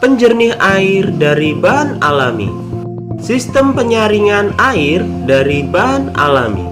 penjernih air dari bahan alami. Sistem penyaringan air dari bahan alami.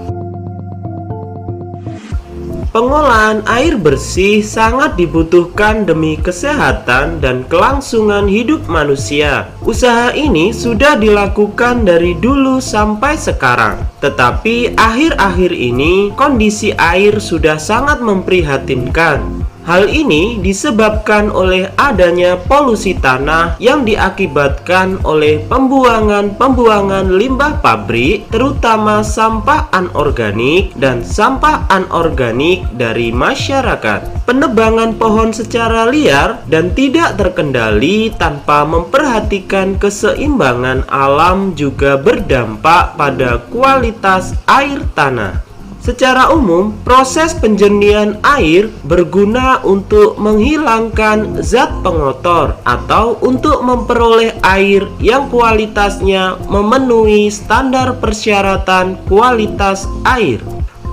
Pengolahan air bersih sangat dibutuhkan demi kesehatan dan kelangsungan hidup manusia. Usaha ini sudah dilakukan dari dulu sampai sekarang. Tetapi akhir-akhir ini kondisi air sudah sangat memprihatinkan. Hal ini disebabkan oleh adanya polusi tanah yang diakibatkan oleh pembuangan limbah pabrik, terutama sampah anorganik dan sampah anorganik dari masyarakat. Penebangan pohon secara liar dan tidak terkendali tanpa memperhatikan keseimbangan alam juga berdampak pada kualitas air tanah. Secara umum, proses penjernihan air berguna untuk menghilangkan zat pengotor atau untuk memperoleh air yang kualitasnya memenuhi standar persyaratan kualitas air.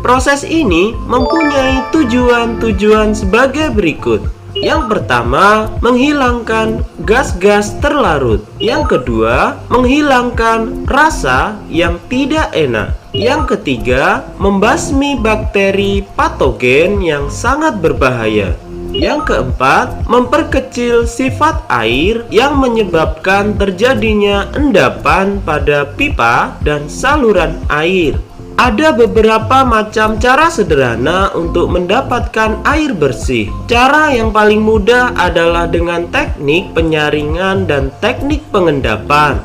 Proses ini mempunyai tujuan-tujuan sebagai berikut. Yang pertama, menghilangkan gas-gas terlarut. Yang kedua, menghilangkan rasa yang tidak enak. Yang ketiga, membasmi bakteri patogen yang sangat berbahaya. Yang keempat, memperkecil sifat air yang menyebabkan terjadinya endapan pada pipa dan saluran air. Ada beberapa macam cara sederhana untuk mendapatkan air bersih. Cara yang paling mudah adalah dengan teknik penyaringan dan teknik pengendapan.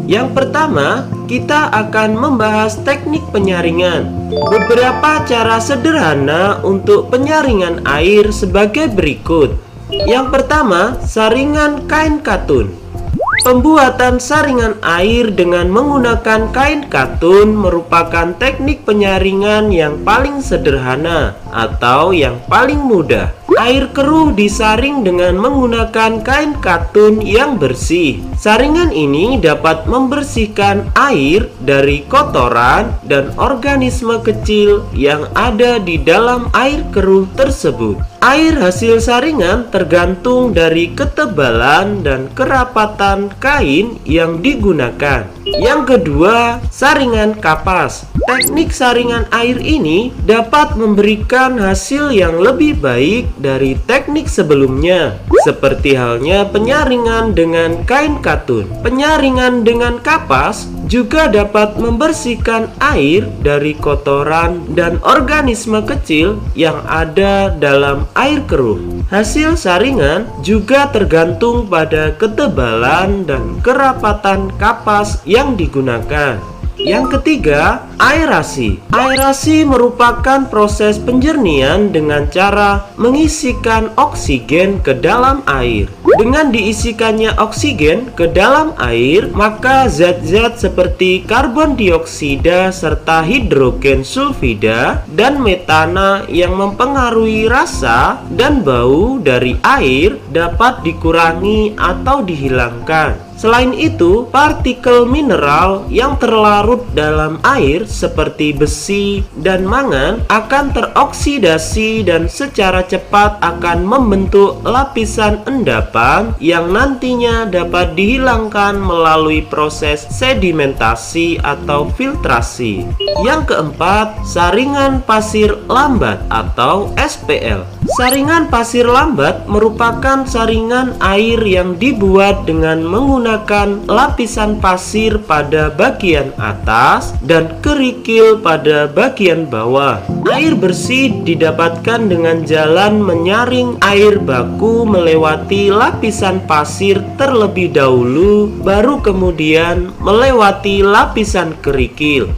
Yang pertama, kita akan membahas teknik penyaringan. Beberapa cara sederhana untuk penyaringan air sebagai berikut. Yang pertama, saringan kain katun. Pembuatan saringan air dengan menggunakan kain katun merupakan teknik penyaringan yang paling sederhana atau yang paling mudah. Air keruh disaring dengan menggunakan kain katun yang bersih. Saringan ini dapat membersihkan air dari kotoran dan organisme kecil yang ada di dalam air keruh tersebut. Air hasil saringan tergantung dari ketebalan dan kerapatan kain yang digunakan. Yang kedua, saringan kapas. Teknik saringan air ini dapat memberikan hasil yang lebih baik dari teknik sebelumnya, seperti halnya penyaringan dengan kain katun. Penyaringan dengan kapas juga dapat membersihkan air dari kotoran dan organisme kecil yang ada dalam air keruh. Hasil saringan juga tergantung pada ketebalan dan kerapatan kapas yang digunakan. Yang ketiga, aerasi. Aerasi merupakan proses penjernihan dengan cara mengisikan oksigen ke dalam air. Dengan diisikannya oksigen ke dalam air, maka zat-zat seperti karbon dioksida serta hidrogen sulfida dan metana yang mempengaruhi rasa dan bau dari air dapat dikurangi atau dihilangkan. Selain itu, partikel mineral yang terlarut dalam air seperti besi dan mangan akan teroksidasi dan secara cepat akan membentuk lapisan endapan yang nantinya dapat dihilangkan melalui proses sedimentasi atau filtrasi. Yang keempat, saringan pasir lambat atau SPL. Saringan pasir lambat merupakan saringan air yang dibuat dengan menggunakan lapisan pasir pada bagian atas dan kerikil pada bagian bawah. Air bersih didapatkan dengan jalan menyaring air baku melewati lapisan pasir terlebih dahulu, baru kemudian melewati lapisan kerikil.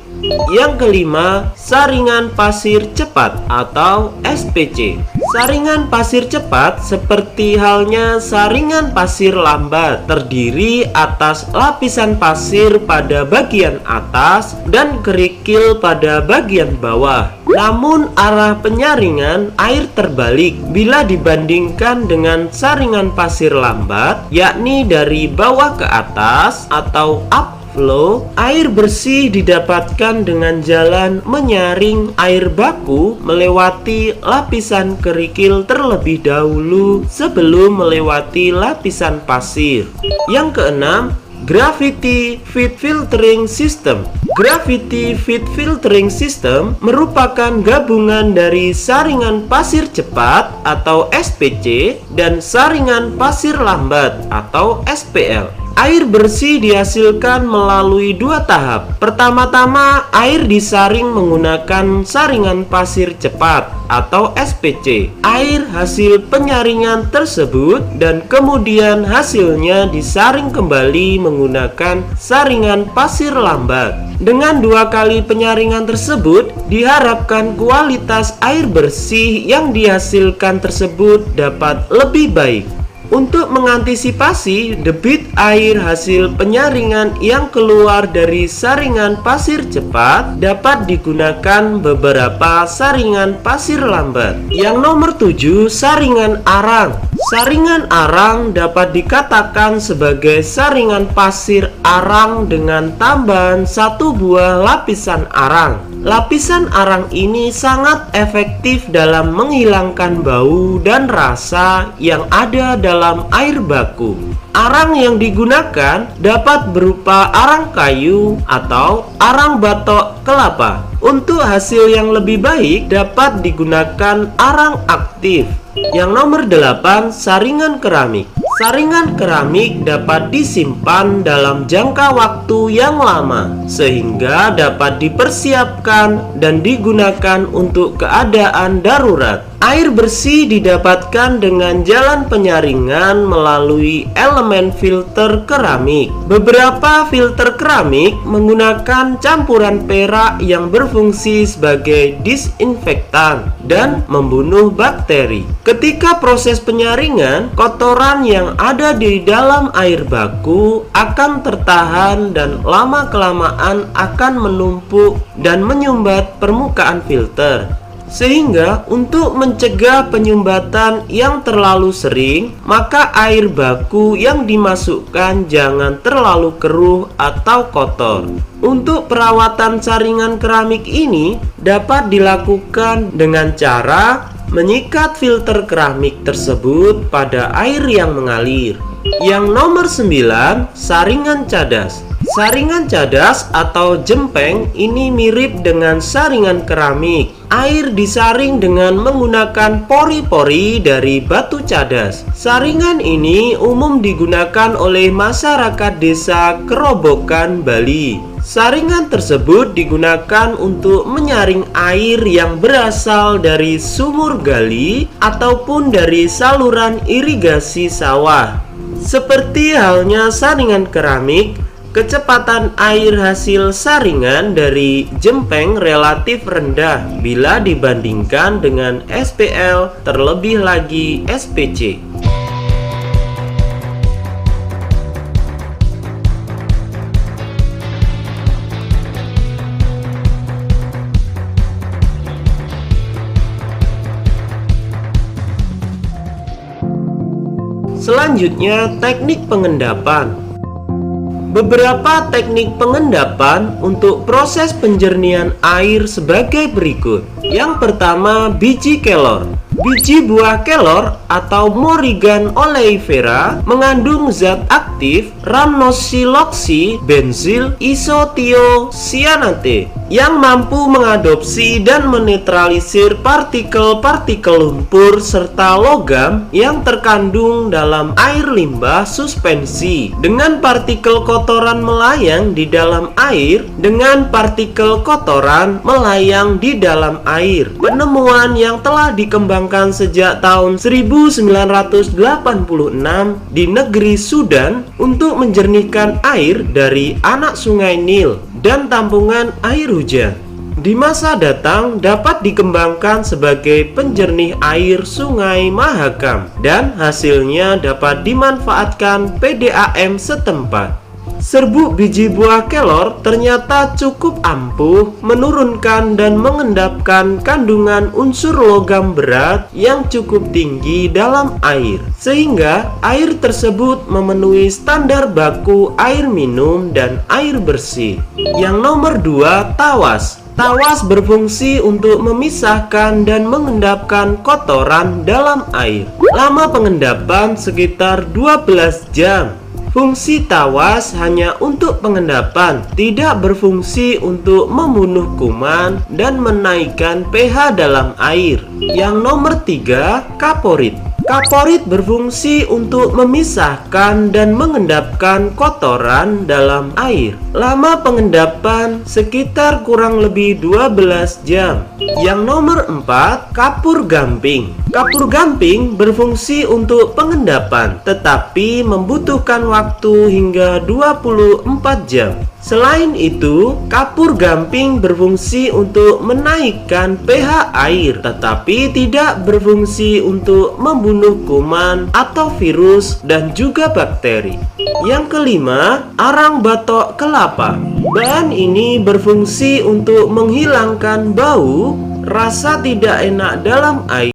Yang kelima, saringan pasir cepat atau SPC. Saringan pasir cepat seperti halnya saringan pasir lambat, terdiri atas lapisan pasir pada bagian atas dan kerikil pada bagian bawah. Namun arah penyaringan air terbalik bila dibandingkan dengan saringan pasir lambat, yakni dari bawah ke atas atau up flow, air bersih didapatkan dengan jalan menyaring air baku melewati lapisan kerikil terlebih dahulu sebelum melewati lapisan pasir. Yang keenam, Gravity Feed Filtering System. Gravity Feed Filtering System merupakan gabungan dari saringan pasir cepat atau SPC dan saringan pasir lambat atau SPL. Air bersih dihasilkan melalui dua tahap. Pertama-tama, air disaring menggunakan saringan pasir cepat atau SPC. Air hasil penyaringan tersebut dan kemudian hasilnya disaring kembali menggunakan saringan pasir lambat. Dengan dua kali penyaringan tersebut, diharapkan kualitas air bersih yang dihasilkan tersebut dapat lebih baik. Untuk mengantisipasi debit air hasil penyaringan yang keluar dari saringan pasir cepat, dapat digunakan beberapa saringan pasir lambat. Yang nomor 7, saringan arang. Saringan arang dapat dikatakan sebagai saringan pasir arang dengan tambahan satu buah lapisan arang. Lapisan arang ini sangat efektif dalam menghilangkan bau dan rasa yang ada dalam air baku. Arang yang digunakan dapat berupa arang kayu atau arang batok kelapa. Untuk hasil yang lebih baik dapat digunakan arang aktif. Yang nomor 8, saringan keramik. Saringan keramik dapat disimpan dalam jangka waktu yang lama sehingga dapat dipersiapkan dan digunakan untuk keadaan darurat. Air bersih didapatkan dengan jalan penyaringan melalui elemen filter keramik. Beberapa filter keramik menggunakan campuran perak yang berfungsi sebagai disinfektan dan membunuh bakteri. Ketika proses penyaringan, kotoran yang ada di dalam air baku akan tertahan dan lama-kelamaan akan menumpuk dan menyumbat permukaan filter. Sehingga untuk mencegah penyumbatan yang terlalu sering, maka air baku yang dimasukkan jangan terlalu keruh atau kotor. Untuk perawatan saringan keramik ini dapat dilakukan dengan cara menyikat filter keramik tersebut pada air yang mengalir. Yang nomor 9, saringan cadas. Saringan cadas atau jempeng ini mirip dengan saringan keramik. Air disaring dengan menggunakan pori-pori dari batu cadas. Saringan ini umum digunakan oleh masyarakat desa Kerobokan, Bali. Saringan tersebut digunakan untuk menyaring air yang berasal dari sumur gali ataupun dari saluran irigasi sawah. Seperti halnya saringan keramik, kecepatan air hasil saringan dari jempeng relatif rendah bila dibandingkan dengan SPL, terlebih lagi SPC. Selanjutnya, teknik pengendapan. Beberapa teknik pengendapan untuk proses penjernihan air sebagai berikut. Yang pertama, biji kelor. Biji buah kelor atau Morrigan oleifera mengandung zat aktif rhamnoxyloxy-benzil isothiocyanate yang mampu mengadopsi dan menetralisir partikel-partikel lumpur serta logam yang terkandung dalam air limbah suspensi dengan partikel kotoran melayang di dalam air dengan partikel kotoran melayang di dalam air. Penemuan yang telah dikembangkan sejak tahun 1986 di negeri Sudan untuk menjernihkan air dari anak sungai Nil dan tampungan air hujan. Di masa datang dapat dikembangkan sebagai penjernih air Sungai Mahakam dan hasilnya dapat dimanfaatkan PDAM setempat. Serbuk biji buah kelor ternyata cukup ampuh menurunkan dan mengendapkan kandungan unsur logam berat yang cukup tinggi dalam air, sehingga air tersebut memenuhi standar baku air minum dan air bersih. Yang nomor 2, tawas. Tawas berfungsi untuk memisahkan dan mengendapkan kotoran dalam air. Lama pengendapan sekitar 12 jam. Fungsi tawas hanya untuk pengendapan, tidak berfungsi untuk membunuh kuman dan menaikkan pH dalam air. Yang nomor 3, kaporit. Kaporit berfungsi untuk memisahkan dan mengendapkan kotoran dalam air. Lama pengendapan sekitar kurang lebih 12 jam. Yang nomor 4, kapur gamping. Kapur gamping berfungsi untuk pengendapan, tetapi membutuhkan waktu hingga 24 jam. Selain itu, kapur gamping berfungsi untuk menaikkan pH air, tetapi tidak berfungsi untuk membunuh kuman atau virus dan juga bakteri. Yang kelima, arang batok kelapa. Bahan ini berfungsi untuk menghilangkan bau, rasa tidak enak dalam air,